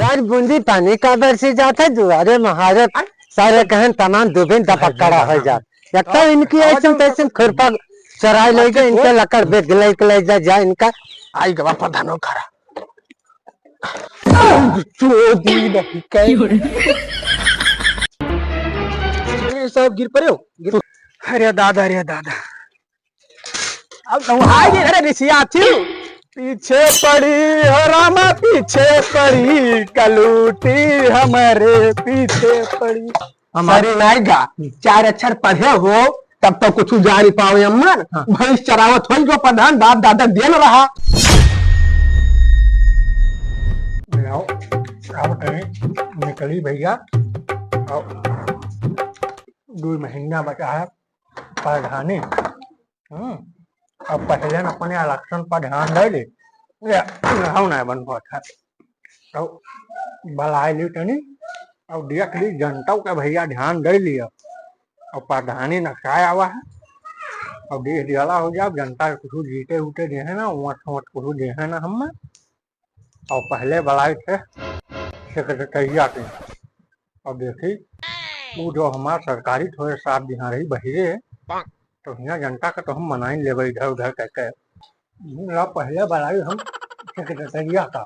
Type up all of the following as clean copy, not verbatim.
यार बूंदी पानी का बरसी जाता दुआरे महारत सारे कहन तमाम दुबिन दपकड़ा हो जा लगता है इनकी ऐसे तैसे खुरपा चराई ले गए इनके लकड़ बेच ले जा इनका आई गवा प्रधानो खरा चोदी नहीं कहीं सब गिर पड़े हो अरे दादा अब नहाई अरे ऋषिया थी पीछे पड़ी हो रामा पीछे पड़ी कलूटी हमारे पीछे पड़ी हमारी नायगा 4 अक्षर पढ़े हो तब तो कुछ जा नहीं पाओ अम्मा भैंस चरावत हो जो प्रधान बाप दादा देन रहा निकली भैया 2 महीना बचा है प्रधानी अब पहले अपने इलेक्शन पर ध्यान दे ली नहीं बन पाता तो बलाई ली तनी अब देख ली जनता का भैया ध्यान दे लिया और प्रधानी नक्शाया हुआ है अब देश दियाला हो जाए जनता कुछ जीते उठे दे है ना वोट कुछ दे है ना हम और पहले बलाई थे सेक्रेटरिया के अब देखी वो जो हमारा सरकारी थोड़े साथ यहाँ रही बहिरे तो यहाँ जनता का तो हम मनाई ले इधर उधर कहते पहले बुलाए हम सेक्रेटरिया का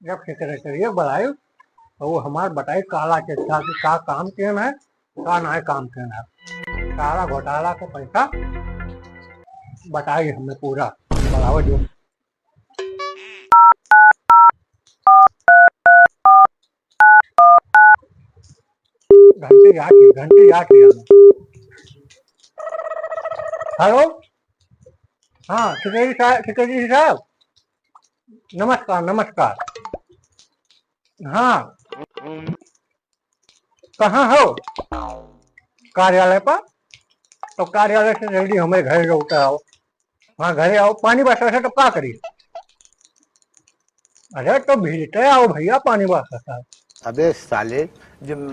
जब सेक्रेटरिया बुलाए तो वो हमारे बताए काला चिट्ठा की का काम केन है का ना काम केन है सारा घोटाला का पैसा बताइए हमें पूरा बढ़ावा जो घंटे याद हेलो हाँ सेक्रेटरी साहब नमस्कार हाँ कहाँ हो कार्यालय पर तो कार्यालय से जल्दी हमारे घर लौट आओ हाँ घरे आओ पानी बरसा है तो क्या करिए अरे तो भेजते आओ भैया पानी बरसा अबे साले जब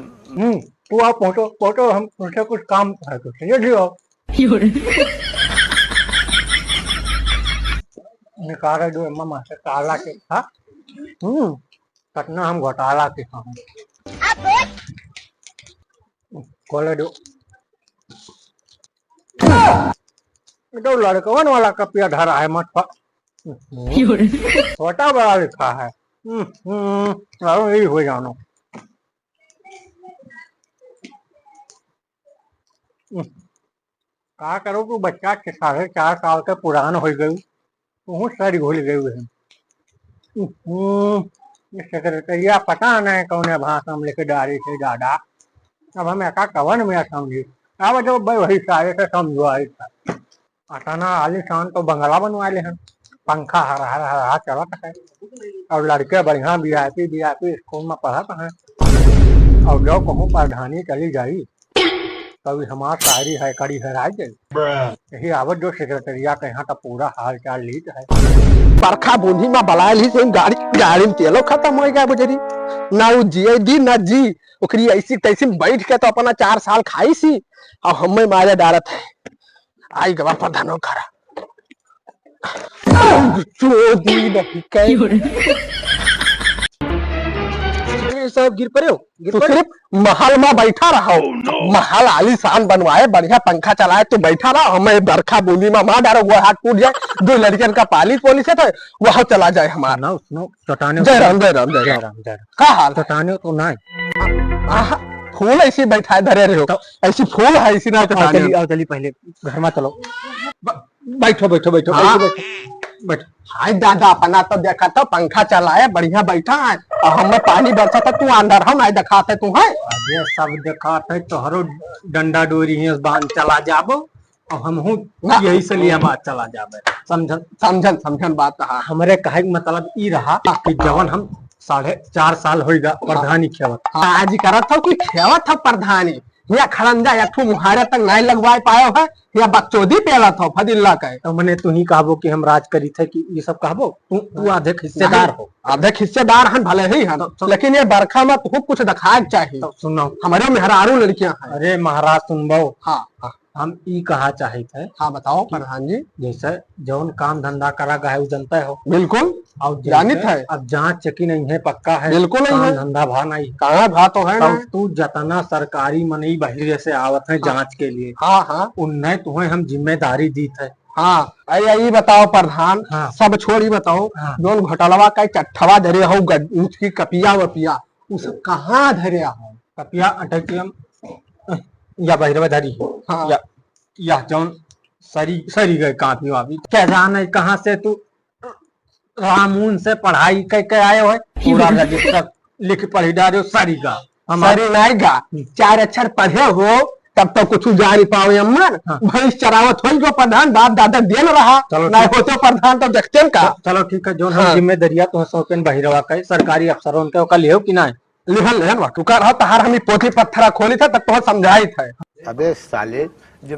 तू आप फोटो हम तुमसे कुछ काम है तो जल्दी आओ निकाल दो अम्मा से काला के था कतना हम घोटाला के था खोले दो तो लड़कवन वाला कपिया धरा है मत छोटा बड़ा लिखा है यही हो जानो का करो तू बच्चा 4.5 साल के पुरान हो गई बहुत सारी घुल गई है सेक्रेटरिया पता नहीं कौन भाषा में लेके डाली थे दादा अब हमें का कवन में समझी अब जो भाई वही सारे से समझो आई था अचाना आलिशान तो बंगला बनवा ले हैं पंखा हरा चलता है और लड़के बढ़िया वीआईपी स्कूल में पढ़त हैं और जो कहूँ प्रधानी चली जाई कभी हमारा शायरी है कड़ी हराई गई यही आवत जो सेक्रेटरिया का यहाँ का पूरा हाल चाल लीत है बरखा बूंदी में बलाए ली से गाड़ी में तेलो खत्म हो गया बुझरी ना वो जिए दी ना जी ओकरी ऐसी तैसी बैठ के तो अपना 4 साल खाई सी और हमें मारे डारत है आई गवा प्रधानो खरा चोदी नहीं कहीं सब गिर पड़े हो तो सिर्फ महल में बैठा रहा महल आलीशान बनवाए बढ़िया पंखा चलाए तो बैठा रहा हमें बरखा बूंदी में मार डालो वो हाथ टूट जाए 2 लड़कियन का पालिस है तो वह चला जाए हमारा जय राम का हाल तो ना फूल ऐसी बैठा धरे रहे हो ऐसी फूल है ऐसी ना चलिए पहले घर में चलो बैठो हाय दादा अपना तो देखा था पंखा चलाया बढ़िया बैठा है और हमें पानी बरसा था तू अंदर हम नहीं दिखाते तू है अरे सब दिखाते तो हरो डंडा डोरी है बांध चला जाबो और हम यही से लिए बात चला जाबे समझन बात कहा हमारे कहे मतलब ई रहा कि जवन हम 4.5 साल होगा प्रधानी खेवत आज करत था कोई खेवत था प्रधानी या खड़ंजा या ठू मुहारे तक नहीं लगवा पाए है या बकचोदी पेला था फदिल्ला का तो मैंने तू ही कहबो कि हम राज करी थे कि ये सब कहबो तू आधे हिस्सेदार हो आधे हिस्सेदार हन भले ही हन लेकिन ये बरखा में तो कुछ दिखाए चाहिए तो सुनो हमारे मेहरारू लड़कियां हैं अरे महाराज सुनबो हाँ हम ई कहा चाहे थे हाँ बताओ प्रधान जी जैसे जौन काम धंधा करा गए जनता हो बिल्कुल और जानित जैसे है। अब जांच चेकी नहीं है, पक्का है, बिल्कुल नहीं काम है। धंधा भा नहीं। कहाँ भा तो है ना। तब तू जतना सरकारी मनई बहिरे से आवत है जांच के लिए, हाँ हाँ उन्हें तुम्हें हम जिम्मेदारी दी थे। हाँ। अरे ये बताओ प्रधान, हाँ। सब छोड़ ही बताओ, हाँ। जोन घोटालवा का चट्ठवा धरे हो उसकी कपिया वपिया, उस कहाँ धरे हो? कपिया अटकियम या बहिरवा धरी हाँ। या जौन सरी सरी गए कापी वापी, क्या जाने कहाँ से तू रामून से पढ़ाई करके आए हो, पूरा रजिस्टर लिख पढ़ी डालो सरी का हमारे नायगा 4 अक्षर पढ़े हो तब तो कुछ जान पाओ अम्मन। हाँ। भैंस चरावत हो जो प्रधान बाप दादा देन रहा, चलो ना ठीक। होते प्रधान तो देखते का। चलो ठीक है, जो हाँ। हम जिम्मेदारिया तो सौकेन बहिरवा का सरकारी अफसरों के ओका लियो कि ना लिहन लिहन तू कर रहा तहार हमी पोथी पत्थरा खोली था तब तो समझाई थे। अबे साले जो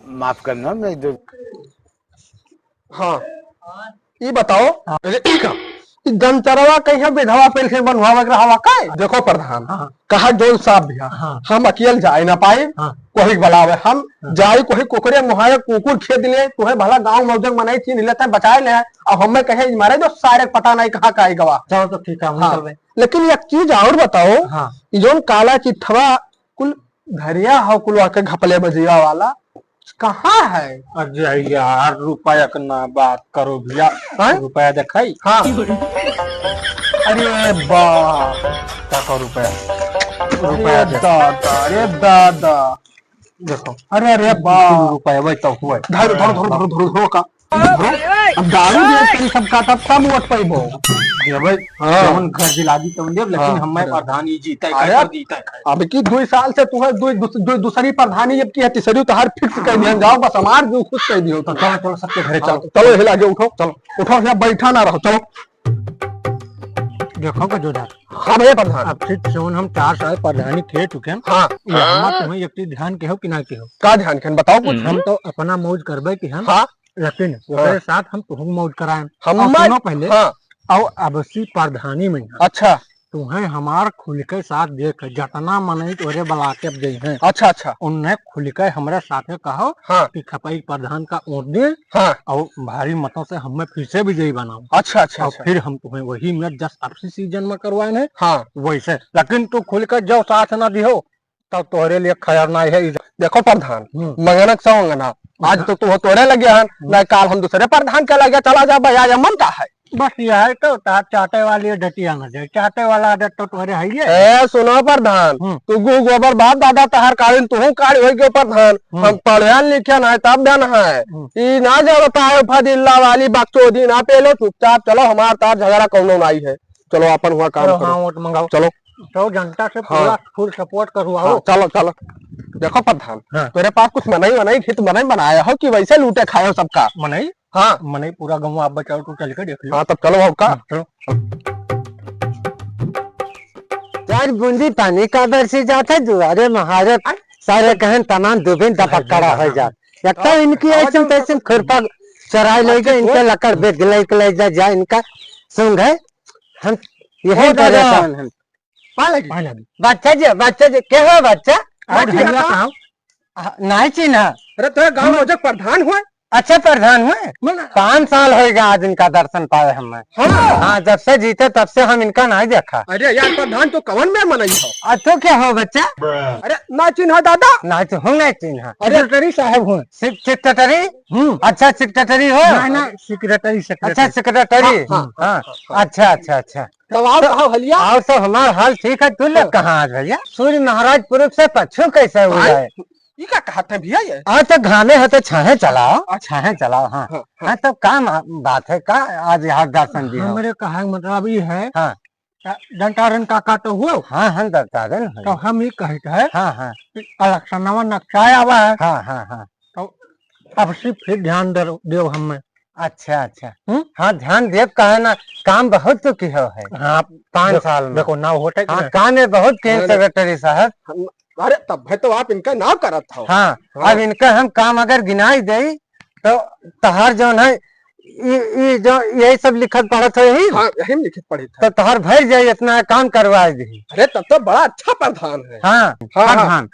माफ करना मैं जो हाँ ये बताओ, जनचरवा कहीं विधवा पेंशन बनवा रहा का। देखो प्रधान, हाँ। कहा जोन साहब भैया, हाँ। हम अकेले जाए ना पाए, हाँ। कोई बुलावे हम जाए, कोई कुकरे मुहाये कुकुर खेद ले, तुम्हें भला गांव मौजक मनाई छीन लेते बचाए ले, अब हमें कहे मारे जो सारे पता नहीं कहाँ का गवा। चलो तो ठीक है, हम हाँ। चल रहे। लेकिन एक चीज और बताओ, हाँ। ये जोन काला चिट्ठवा कुल धरिया हो कुल आके घपले बजिया वाला कहाँ है? अरे यार रुपया का ना बात करो भैया, हाँ? रुपया दिखाई। हाँ। अरे बा क्या करो रुपया, अरे दादा, अरे दादा, देखो अरे अरे बा रुपया वही तो हुआ धरो धरो धरो धरो धरो धरो का धरो। अब दारू दे सब का तब वोट पैबो। भाई हाँ। जौन घर दिला दी तुम देव, लेकिन हाँ। हमें प्रधान ही जीता है, अरे कर जीता है। अब की 2 साल से तुम्हें दूसरी प्रधानी जब की है, तीसरी तो हर फिक्स कर दिया जाओ, बस हमार जो खुश कर दियो। तो चलो चलो सबके घरे चलो चलो। चलो हिला के उठो, चलो उठो, यहाँ बैठा ना रहो, चलो। देखो का जोदार, हाँ भैया प्रधान। अब फिर जोन हम 4 साल प्रधानी खे चुके हैं, हाँ। यहाँ तुम्हें एक चीज ध्यान के हो कि ना के हो, का ध्यान खन बताओ कुछ। हम तो अपना मौज करबे कि हम, हाँ लेकिन उसके साथ हम तुम मौज कराएं। हम और सुनो पहले, हाँ और अवश्य प्रधानी में अच्छा तुम्हें हमार खुल के साथ देख, जतना मनई तोरे बला के अब गई हैं, अच्छा अच्छा उन्हें खुल के हमारे साथे कहो हाँ कि खपाई प्रधान का वोट दे, हाँ और भारी मतों से हमें फिर से विजयी बनाओ, अच्छा अच्छा और अच्छा फिर हम तुम्हें वही में 10 आपसी सीजन में करवाए हाँ। वैसे। लेकिन तू खुल कर जो साथ ना दिहो तब तोहरे लिए खैर ना है। देखो प्रधान, हम्म। मंगनक सौ अंगना आज तो तू तोड़े लगे हैं ना, काल हम दूसरे प्रधान के लगे चला जा भैया, ये मन का है। बस यह है तो चाटे वाली डटिया ना जाए, चाटे वाला आदत तो तुम्हारे है ही है। ए सुनो प्रधान, हम्म। तू गोबर बाप दादा तहार कालीन तू काढ़ हो गयो प्रधान, हम पढ़ियान लिखियान है तब देन है। ई ना जरूरता है फदिल्ला वाली बकचोदी ना पेलो, चुपचाप चलो, हमार तार झगड़ा कौनो नहीं है, चलो अपन हुआ काम चलो करो। हाँ वोट मंगाओ, चलो तो जनता से हाँ। पूरा फुल सपोर्ट करवाओ। हाँ, चलो चलो। देखो प्रधान, हाँ। तेरे पास कुछ मनई वनई हित मनई बनाया हो कि वैसे लूटे खाए हो सबका? मनई हाँ मनई पूरा गाँव आप बचाओ, तू चल के देख लो। हाँ तब चलो अब का। चलो। 4 बूंदी पानी का बरसी जाता दुआरे महारत सारे कहन तमाम दुबिन दपकड़ा हो जा, एक तो इनकी ऐसे तैसे खुरपा चराई ले गए, इनके लकड़ बेच ले जा इनका सुन गए हम यही परेशान हम। पहले भी बच्चा जी क्या हो बच्चा? और भैया कहाँ? नहीं चिन्हा? अरे तेरे गाँव में प्रधान हुए? अच्छा प्रधान हुए, 5 साल हो गया आज इनका दर्शन पाए हमें। हाँ जब से जीते तब से हम इनका नहीं देखा। अरे यार प्रधान तो कवन में मनई हो? तो क्या हो बच्चा? अरे ना चिन्हा दादा? नहीं तो हूँ नहीं चिन्हा। सेक्रेटरी साहब हुए। सेक्रेटरी? अच्छा सेक्रेटरी हो? ना सेक्रेटरी अच्छा सेक्रेटरी। हाँ अच्छा अच्छा अच्छा। तब आओ कहो हलिया। और तो हमारा हाल ठीक है, तू लोग कहाँ आज भैया? सूर्य महाराज पूर्व से पश्चिम कैसे हुआ है? ये क्या कहते हैं भैया ये? आज तो घामे है तो छाहे चलाओ, छाहे चलाओ। हाँ हाँ तब का बात है का आज यहाँ दर्शन दिया? हमारे कहा मतलब ये है, हाँ डंटारन काका तो हुआ, हाँ हाँ दर्शन तो हम ये कहते हैं हाँ हाँ इलेक्शनवा नक्शा आवा है, हाँ हाँ हाँ। तो अब से फिर ध्यान दो हमें। अच्छा अच्छा हाँ ध्यान देव कहा ना, काम बहुत तो की है। हाँ 5 साल में देखो ना होता है कि हाँ नहीं? काम है बहुत किए सेक्रेटरी साहब। अरे तब है तो आप इनका नाम करत हो। हाँ अब इनका हम काम अगर गिनाई दे तो तहार जो है ये जो यही सब लिखत पढ़त है ही, हाँ यही में लिखित पढ़ी था। तो तहार भर जाए इतना काम करवा दी। अरे तब तो बड़ा अच्छा प्रधान है। हाँ हाँ, हाँ। प्रधान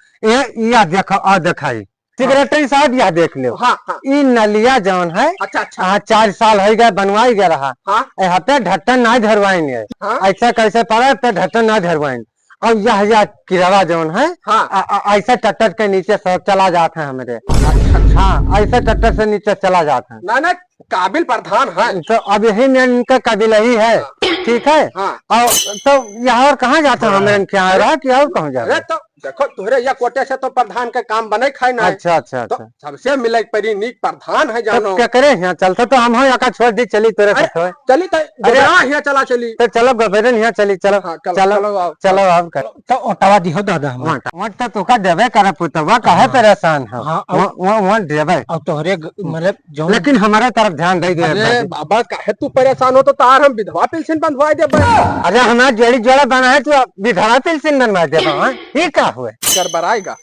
ये देखो और दिखाई सेक्रेटरी साहब यह देख लो। हाँ हाँ ई नलिया जौन है अच्छा अच्छा 4 साल हो गए बनवाई गया रहा। हाँ यहाँ पे ढक्कन नहीं धरवाएंगे। हाँ ऐसा कैसे पड़ा पे ढक्कन नहीं धरवाएंगे। और यह किरावा जौन है हाँ ऐसे ट्रैक्टर के नीचे सब चला जाते हैं हमारे। अच्छा हाँ ऐसे ट्रैक्टर से नीचे चला जाता है। ना ना काबिल प्रधान है। तो अब यही में इनका काबिल ही है। ठीक है। हाँ और तो यहाँ और कहाँ जाता है हमारे क्या रहा कि और कहाँ जा रहा अरे तो देखो तुहरे या कोटे से तो प्रधान के काम बने खाए ना। अच्छा अच्छा तो अच्छा। सबसे मिले परी नीक प्रधान है जानो। तो क्या करे यहाँ चलता तो हम यहाँ का छोड़ दी चली तेरे अरे, साथ। चली तो यहाँ चला चली। तो चलो गबेरन यहाँ चली चलो हाँ, चलो, चलो चलो, आओ, चलो अब कर। तो ओटावा दिहो दादा हम। वहाँ तो का देवे करे पुतवा काहे परेशान है। हाँ, वहाँ देवे अब तोहरे मतलब जो लेकिन हमारे तरफ ध्यान दे अरे दे। बाबा काहे तू परेशान हो तो तार हम विधवा पेंशन बंधवा दे। अरे हमारा जोड़ी जोड़ा बना है तो विधवा पेंशन बनवा दे। ये क्या हुए गड़बड़ाएगा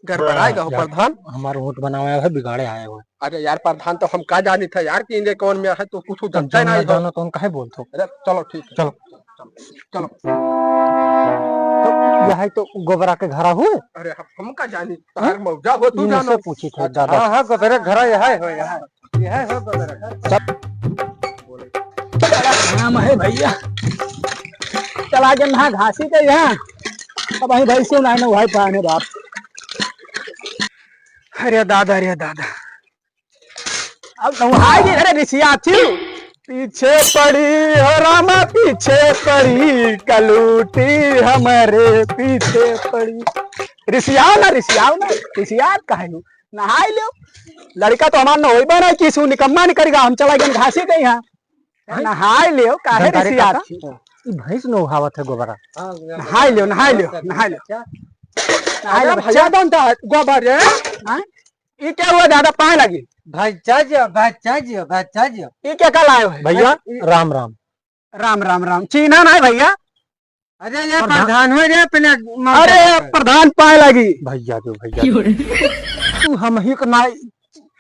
गड़बड़ाएगा हो प्रधान। हमारा वोट बनाया है बिगाड़े आए हुए। अरे यार प्रधान तो हम का जानी था यार कि इनके कौन में है तो कुछ जानता ही नहीं। जानो तो कहे बोलते अरे चलो ठीक है चलो चलो। तो यह तो गोबरा के घर हुए। अरे हम का जानी तार मौजा हो तू इनसे जानो। पूछी थे दादा। हाँ हाँ गोबरा घर यह हो गोबरा घर। नाम है भैया चला के नहा घासी के यहाँ अब वही भाई से उन्हें वही पाने बाप। अरे दादा अब नहाई जी अरे ऋषिया थी पीछे पड़ी हो रामा पीछे पड़ी कलूटी हमारे पीछे पड़ी। रिसियाओ ना कहे नहाई लो लड़का तो हमारा न हो ना किसू निकम्मा नहीं करेगा। हम चला गए घासी के यहाँ नहाई लियो काहे रिसिया थी। भैंस नो उहावत है गोबरा। नहाई लियो भैया बनता है गोबर है। ये क्या हुआ दादा पाए लगी भाई चाहिए ये क्या कल आए हो भैया राम राम। राम चीना ना है भैया। अरे ये प्रधान हो रे अपने। अरे प्रधान पाए लगी भैया जो भैया तू हम ही को ना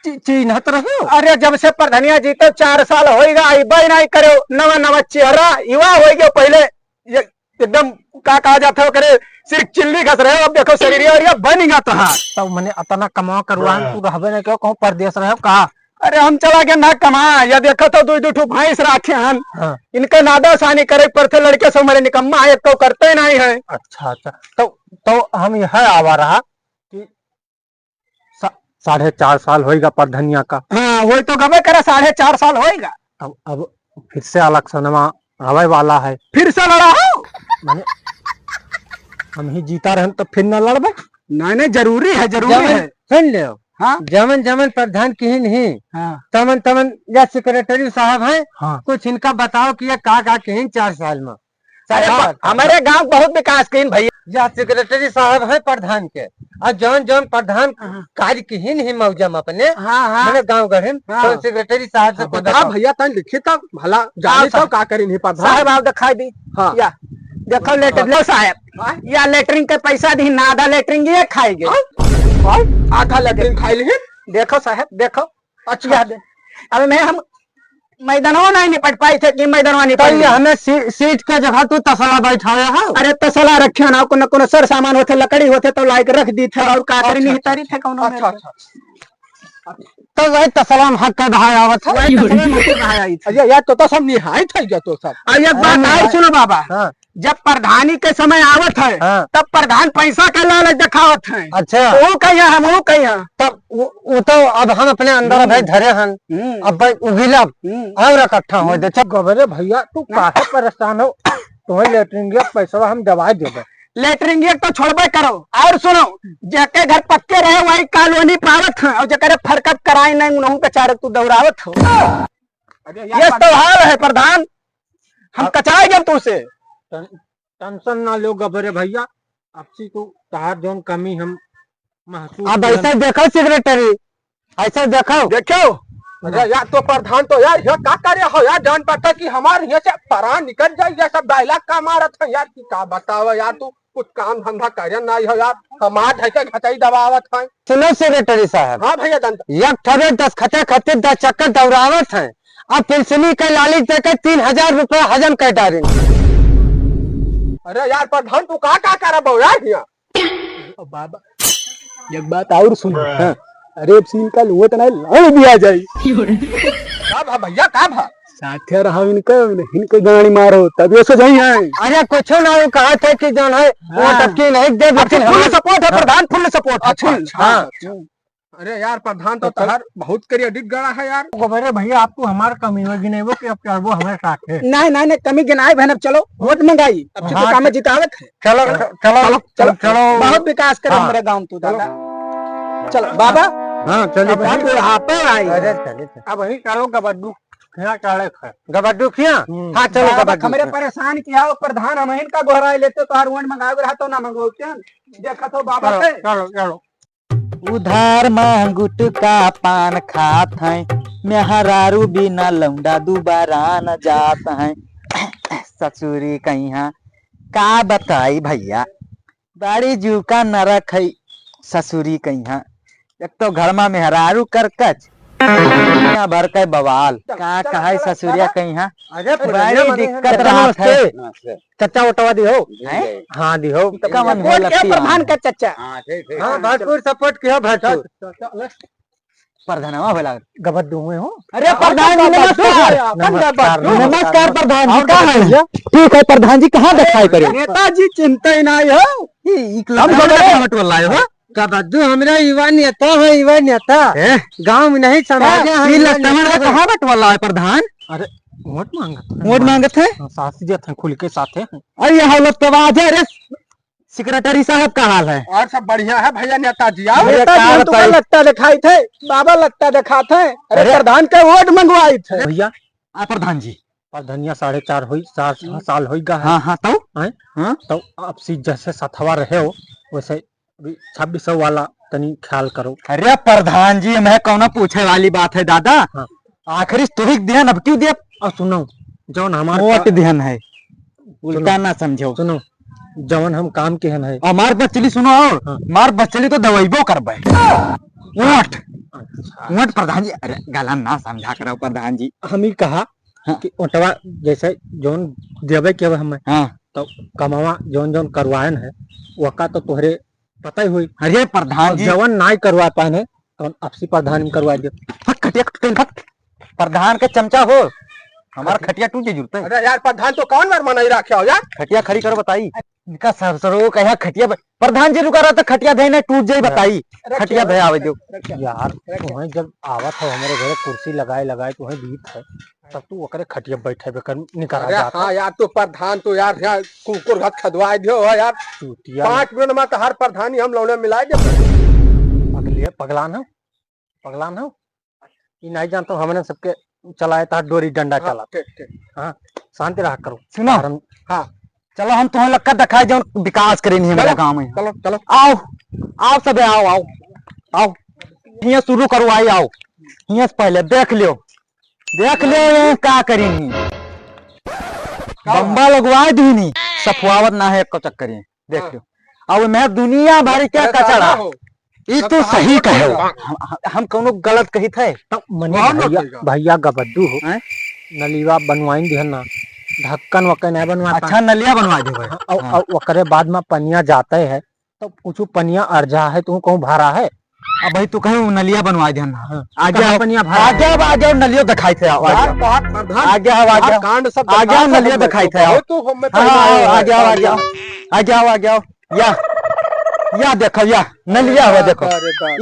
चिन्हत रहे हो। अरे जब से प्रधानिया जी तो 4 साल होएगा आई नहीं करे नवा चेहरा युवा हो गया। पहले ये एकदम का कहा जाता है करे सिर्फ चिल्ली घस रहे हो अब देखो शरीर और ये बन गया तो हाँ। तब मैंने अतना कमा करवा तू रहबे नहीं क्यों कहूँ परदेश रहे कहा। अरे हम चला के ना कमा या देखो तो दो भैंस राखे हम हाँ। इनके नादा सानी करे पर थे लड़के से हमारे निकम्मा एक तो करते नहीं है। अच्छा तो हम यह आवा रहा कि 4.5 साल होएगा प्रधनिया का। हाँ वही तो गवे करे 4.5 साल होएगा। अब फिर से इलेक्शनवा आवे वाला है। फिर से लड़ा हो माने हम ही जीता रहे तो फिर न लड़बे। नहीं जरूरी है सुन लो। हाँ जमन प्रधान की नहीं हाँ तमन या सेक्रेटरी साहब है। हाँ कुछ इनका बताओ कि ये का कहीं 4 साल में हमारे गांव बहुत विकास की भैया। या सेक्रेटरी साहब है प्रधान के और जौन प्रधान कार्य की नहीं मौजा में अपने हाँ मैंने गाँव गढ़ हाँ। तो सेक्रेटरी साहब से बता भैया तन लिखी तब भला जाने तो का करी नहीं प्रधान। साहब आप दिखाई दी हाँ। या देखो लेटर लो साहब या लेटरिंग के पैसा दी ना आधा लेटरिंग ये खाएंगे आधा लेटरिन खाई ली। देखो साहब देखो अच्छा अब मैं हम मैदानवा नहीं निपट पाई थे कि मैदानवा निपट पहले हमें सीट के जगह तू तसला बैठाया है। अरे तसला रखे ना कोनो सर सामान होते लकड़ी होते तो लाइक रख दी थे और काटरी नहीं तारी थे कौन। अच्छा अच्छा तो वही तसला में हक का धाय आवत है। अरे यार तो सब निहाय था गया तो सब। अब एक बात और सुनो बाबा हाँ। जब प्रधानी के समय आवत है हाँ। तब प्रधान पैसा के लालच दिखावत है। अच्छा वो कहिया हम वो कहिया तब वो तो अब हम अपने अंदर भाई धरे हन अब भाई उगिला और इकट्ठा हो दे। गोबरे भैया तू काहे परेशान हो। तुम्हें लेटरिन के पैसा हम दवा देबे। लेटरिंग एक तो छोड़बे करो और सुनो जेके घर पक्के रहे वही कॉलोनी पावत है और जेकरे फरकत कराई नहीं उन्हों के चारे तू दौड़ावत हो। ये तो हाल है प्रधान हम कचाएंगे तुझसे। टेंशन ना लो गोबरे भैया आपसी को तार जोन कमी हम महसूस अब ऐसा देखो सेक्रेटरी ऐसा देखो अरे यार तो प्रधान तो यार यह का करे हो यार जान पाता कि हमारे यहाँ से परान निकल जाए ये सब डायलॉग का मारत है यार कि का बतावा यार तू कुछ काम धंधा करे नहीं हो यार हमार ढके घचाई दबावत है। सुनो सेक्रेटरी साहब हाँ भैया जनता एक ठरे 10 खचा खते 10 चक्कर दौड़ावत है अब पेंशनी के लाली देकर 3000 रुपया हजम कर डालें। अरे यार प्रधान तू का करे यार यहाँ बाबा एक बात और सुनो अरे सीन का लुआ तो नहीं लड़ दिया जाए का भा भैया का भा साथे रहा इनके गाड़ी मारो तब ये सो जाई है। अरे कुछ ना वो कहा था कि जो है वो हाँ। तब की नहीं दे फुल सपोर्ट है प्रधान, फुल सपोर्ट। अच्छा, हाँ अरे यार प्रधान तो तहार बहुत क्रेडिट गड़ा है यार। गोबरे भैया आपको हमारा कमी होगी नहीं वो कि अब चढ़ो हमारे साथ है। नहीं नहीं नहीं कमी गिनाए बहन, अब चलो वोट मंगाई, अब तो हाँ, काम में जितावत है। चलो चलो चलो चलो। बहुत विकास करे हाँ। हमारे गांव तू दादा। चलो बाबा हाँ चलिए अब हम बुढ़ापे आई अरे चलिए अब वही चलो गबड्डू खेला चढ़े है। गबड्डू किया हाँ चलो बाबा गबड्डू हमरे परेशान किया हो प्रधान, हम इनका गोहरा लेते तो हर वोट मंगाए रहा तो ना मंगो देखा तो बाबा चलो से चलो चलो। उधार मांगुट का पान खात है, मेहरारू बिना लौंडा दोबारा न जात है। ससुरी कहीं का बताई भैया, बाड़ी जू का नरक है ससुरी कहीं। एक तो घर में मेहरारू करकच, दुनिया भर के बवाल का कहा ससुरिया कहीं। अरे बड़ी दिक्कत रहा है। चचा उठवा दी हो हैं? हाँ दी हो कमन वोट के प्रधान का चचा हाँ भरपूर सपोर्ट किया भरपूर प्रधानवा भला। गबड्डू में हो। अरे प्रधान जी नमस्कार। नमस्कार नमस्कार प्रधान जी, और कहाँ हैं? ठीक है प्रधान जी, कहाँ दिखाई पड़े? नेताजी चिंता ही नहीं हो। गबड्डू हमरा युवा नेता है, युवा नेता गांव में नहीं समाज है। कहाँ बटवाला है प्रधान? वोट मांगा वोट मांगत है? साथ देते हैं खुल के साथ है। अरे ये हालत तो बात है। अरे सेक्रेटरी साहब का हाल है? और सब बढ़िया है भैया नेताजी। आओ नेताजी हम तुमको लगता दिखाई थे, बाबा लगता दिखा थे। अरे प्रधान के वोट मंगवाई थे भैया प्रधान जी। पर धनिया 4.5 हुई 4 साल हुई गा है। हाँ हाँ तो हाँ तो अब सीट जैसे सथवा रहे हो वैसे अभी 2600 वाला तनी ख्याल करो। अरे प्रधान जी, मैं कौन पूछे वाली बात है दादा। हाँ। आखिर तुही दिहन अब क्यों दिया? और सुनो जौन हमारे वोट दिहन है, उल्टा ना समझो। सुनो जौन हम काम के हैं है। और मार बचली सुनो, और हाँ। मार बचली तो दवाइबो करबे। वोट वोट प्रधान जी, अरे गला ना समझा करो प्रधान जी। हम ही कहा हाँ। कि ओटवा जैसे जौन देवे के हमें हाँ तो कमावा जौन जौन करवायन है वका तो तोहरे पता ही हुई। अरे प्रधान जी, जवन नाई करवा पाए तो आपसी प्रधान में करवा दियो। फट खटिया फट। प्रधान के चमचा हो, हमारा खटिया टूट जरूरत है। अरे यार प्रधान तो कौन बार मनाई रखे हो यार। खटिया खड़ी करो बताई। इनका सरो कहा खटिया प्रधान जी रुका रहा था, खटिया धे ना टूट जाई बताई। खटिया धे आवे दो यार तुम्हें जब आवत हो हमारे घरे कुर्सी लगाए लगाए तुम्हें दीत है तब तू ओकरे खटिया बैठे बेकर निकाला अरे जाता। हाँ यार तो प्रधान तो यार कुकुर घात खदवाए दियो हो यार। चूतिया 5 मिनट में तो हर प्रधानी हम लौने मिलाए दे। अगले पगलान हो ये नहीं जानता हूँ। हमने सबके चलाए था डोरी डंडा चला। हाँ शांति रहा करो। सुनो। हाँ चलो हम तुम्हें लक्का दिखाए जो विकास करे नहीं मेरे गाँव में। चलो चलो आओ आओ सब आओ आओ आओ, यहाँ शुरू करो। आई आओ यहाँ से पहले देख लियो ये क्या करी बम्बा लगवाए दी नहीं, सफवावत ना है चक्कर देख लियो। अब मैं दुनिया भर क्या कचरा ये तो सही कहे। हम कोनो गलत कही थे तो मने भैया गबड्डू हो नलीवा बनवाइन दिहन ना ढक्कन वक्कन नहीं बनवा। अच्छा नलिया बनवा दे भाई। और ओकरे बाद में पनिया जाते है तो पूछू पनिया अर्जा है तू कहूँ भारा है। अब भाई तू कहे नलिया बनवा दे ना। कहाँ पनिया भारा आगे अब आगे नलियो दिखाई थे। आगे आगे कांड सब आगे नलिया दिखाई थे। तो हम आगे आओ या देखो या नलिया हुआ देखो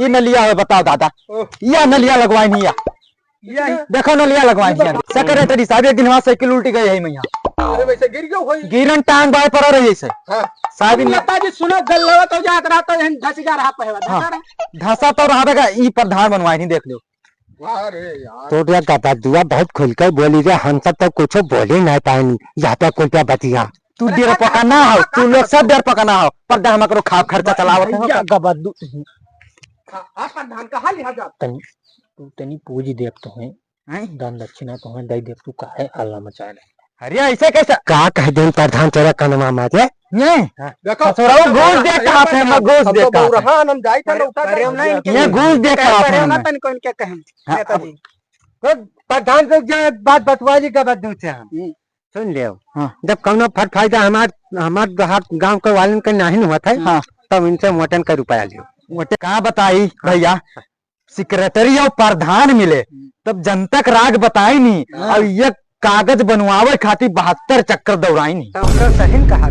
ये नलिया हुआ बताओ दादा। या नलिया लगवाई नहीं या देखो नलिया लगवाई नहीं। सेक्रेटरी साहब एक दिन वहाँ साइकिल उल्टी गई है मैया। अरे वैसे गिर गयो होई। गिरन टांग बाय पर रही से साहब नेताजी सुनो गल्ला तो जात रहा तो धस जा रहा पहवा धसा तो रहा बेगा ई प्रधान बनवाई नहीं देख लो। अरे यार तो क्या गबड्डुआ बहुत खुलकर बोली रे, हम सब तो कुछ बोले नहीं पाएनी जाता कुल पे बतिया। तू देर पकाना हो, तू लोग सब देर पकाना हो पर हम करो खा खर्चा चलावत हो। गबड्डू आप प्रधान कहाँ लिया जाता। तू तनी पूजी देख तो है दान दक्षिणा तो है दई देख तू काहे हल्ला मचाए ले। अरे ऐसे कैसे का कह दे प्रधान तेरा कनमा माजे नहीं देखो ससुराल घूस देख के आते हैं। मैं घूस देख के आते हैं। रहा हम जाई था उठा ये घूस देख के आते हैं। तन को इनके कहें नेताजी प्रधान से जो बात बतवा जी गबड्डू से हम सुन लियो। हाँ। जब कौनो फट फायदा हमार गांव के वालन का नहीं हुआ था हाँ। तब इनसे मोटन का रुपया लियो। वो कहाँ बताई भैया सेक्रेटरी और प्रधान मिले तब जनता का राग बताई नहीं और ये कागज बनवावे खातिर 72 चक्कर दौड़ाई नहीं। तब तो सही कहा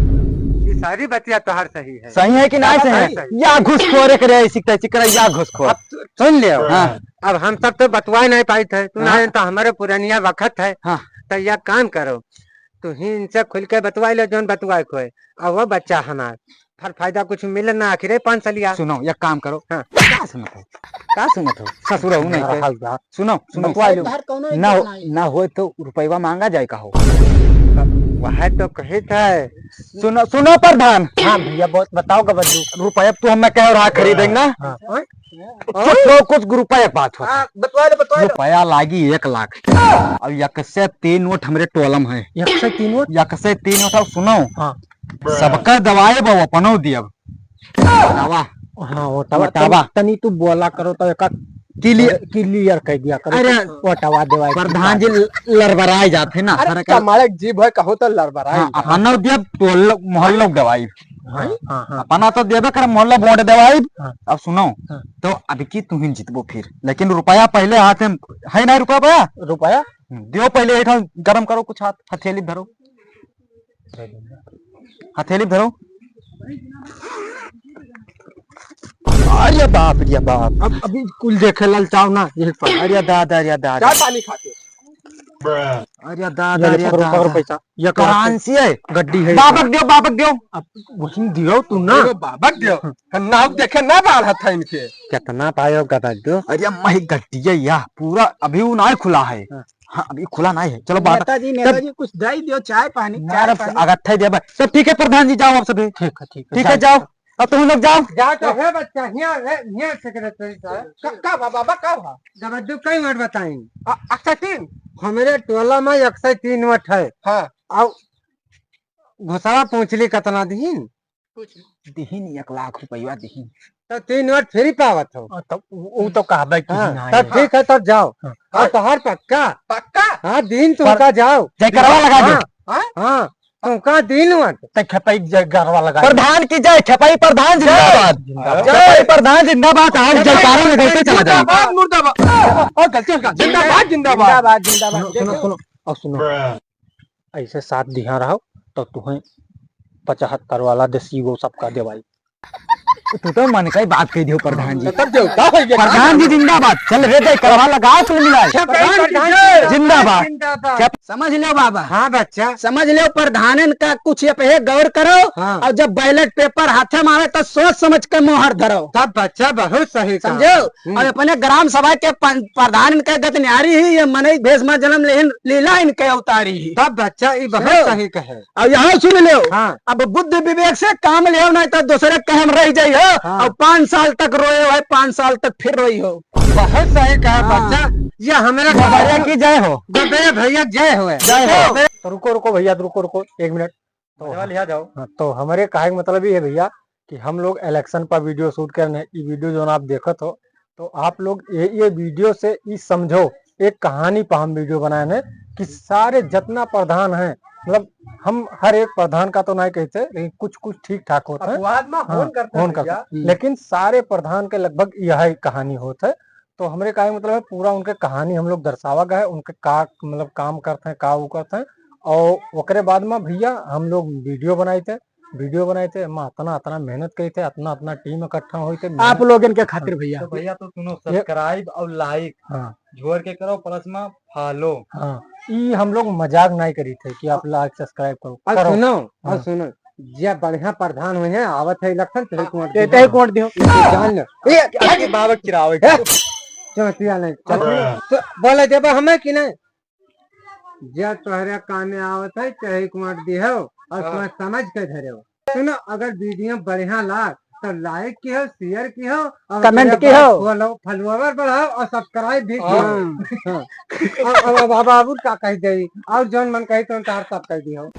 ये सारी बतिया तोहर सही है। सही है कि नहीं सही है? या घुसखोरे करे सिकता चिकरा या घुसखोर। सुन लियो। हाँ। अब हम सब तो बतवा नहीं पाए थे, तू ना तो हमारे पुरानिया वक्त है। हाँ। तो यह काम करो, तू ही इनसे खुल के बतवा लो जोन बतवाए खोए, और वो बच्चा हमार फिर फायदा कुछ मिले ना आखिर 5 साल लिया। सुनो एक काम करो। हाँ। क्या सुनत हो ससुर हो नहीं के? सुनो बतवा लो ना हो तो रुपया मांगा जाए का हो। वह तो कहे थे। सुनो प्रधान। हाँ भैया बहुत बताओ का बद्दू। रुपया तो हमें कह रहा खरीदेंगे ना। तो कुछ रुपया बात हो। बतवा लो रुपया लागी 1 लाख और यक से 3 नोट हमारे टोलम है। यक से 3 नोट और सुनो। हाँ। सबका दवाई बा अपनो दियब दवा। हाँ वो तवा तनी तू बोला करो तो एक क्लियर कह दिया करो। अरे वो तवा दवाई प्रधान जी लड़बड़ाए जाते ना। अरे कमाल जीभ है कहो तो लड़बड़ाई। अपना दियब टोल मोहल्ला दवाई। हाँ। अपना तो देबे कर मोहल्ला बोंड दवाई। हाँ। अब सुनो। हाँ। तो अभी की तुम ही जीतबो फिर, लेकिन रुपया पहले हाथ में है ना। रुपया दियो पहले एक गरम करो कुछ हाथ हथेली धरो। हथेली धरो। अरे बाप रे बाप। अब अभी कुल देखे ललचाओ ना। अरे दादा चाय पानी खाते। अरे दादा पैसा ये करेंसी है गड्डी है। बाबक दियो। अब वही दियो तू ना। बाबा दियो नाव देखे ना बाल हाथ है इनके। कितना पायो गदा दो। अरे मही गड्डी है या पूरा अभी वो ना खुला है। हाँ अभी खुला नहीं है। चलो बात नेताजी कुछ दे दियो चाय पानी। अगत्था दे तो ठीक है प्रधान जी जाओ आप सभी। ठीक है जाओ अब तुम लोग जाओ। जा तो है बच्चा यहाँ सेक्रेटरी साहब का बाबा का भा जबरदू कई मिनट बताई। अच्छा 3 हमारे टोला में 103 वट है। हाँ। अब घुसावा पहुंचली कितना दीन दीन 1 लाख रुपया दीन तो 3 वट फ्री पावत हो। तब वो तो कहबे कि तब ठीक है तब जाओ। और तोहर पक्का पक्का। हाँ दिन तुमका जाओ जय करवा लगा दो। हाँ तुमका दिन वट खपाई गरवा लगा। प्रधान की जय खपाई प्रधान जिंदाबाद। खपाई प्रधान जिंदाबाद। आज जयकारा में कैसे चला जाए। जिंदाबाद मुर्दाबाद और गलती का जिंदाबाद जिंदाबाद। सुनो और सुनो ऐसे साथ दिहा रहो तो तुम्हें 75 वाला देसी वो सबका दवाई। तू तो मन का ही बात कह दियो प्रधान जी। तब देवता है ये। प्रधान जी जिंदाबाद। चल रे जय करवा लगा कुल मिलाए जिंदाबाद। समझ लो बाबा। हाँ बच्चा समझ लो प्रधान का कुछ ये पे गौर करो। हाँ। और जब बैलेट पेपर हाथे में आवे तो सोच समझ के मोहर धरो। तब बच्चा बहुत सही कहा। समझो। और अपने ग्राम सभा के प्रधान इनका गतन्यारी ही ये मनई भेष में जन्म लीला इनके अवतारी ही। तब बच्चा ये बहुत सही कहे। और यहाँ सुन लो। हाँ। अब बुद्धि विवेक से काम ले नहीं तो दूसरे कहम रह जाई हो। हाँ। और 5 साल तक रोए हो 5 साल तक फिर रोई हो। बहुत सही कहा बच्चा। ये हमारा गबरिया की जय हो। गबरिया भैया जय हो। तो रुको भैया रुको 1 मिनट तो लिया जाओ। हाँ, तो हमारे कहे मतलब ये है भैया कि हम लोग इलेक्शन पर वीडियो शूट कर रहे हैं। ये वीडियो जो आप देखत हो तो आप लोग ये वीडियो से ये समझो एक कहानी पर हम वीडियो बनाए हैं कि सारे जितना प्रधान है मतलब हम हर एक प्रधान का तो नहीं कहते लेकिन कुछ ठीक ठाक होता है। फोन करते लेकिन सारे प्रधान के लगभग यही कहानी होता है। तो हमारे का मतलब है पूरा उनके कहानी हम लोग दर्शावा गए उनके का मतलब काम करते हैं का वो करते हैं। और ओकरे बाद में भैया हम लोग वीडियो बनाए थे इतना मेहनत करी थे इतना टीम इकट्ठा हुई थे आप लोग इनके खातिर भैया। तो भैया तो सुनो सब्सक्राइब और लाइक हाँ जोड़ के करो प्लस में फॉलो। हाँ ये हम लोग मजाक नहीं करी थे कि आप लाइक सब्सक्राइब करो। सुनो जब बढ़िया प्रधान हुए हैं आवत है इलेक्शन कोट दियो जान लो बाबा किरावे चौथिया नहीं तो बोले जब हमें कि नहीं जब तोहरे कामे आवत है चाहे कुमार दिहो और तुम्हें समझ के धरे हो। सुनो अगर वीडियो बढ़िया लाग तो लाइक की हो शेयर की हो और कमेंट की हो फॉलोवर बढ़ाओ और सब्सक्राइब भी और बाबू का कह दे और जौन मन कही तो तार सब कह दी हो।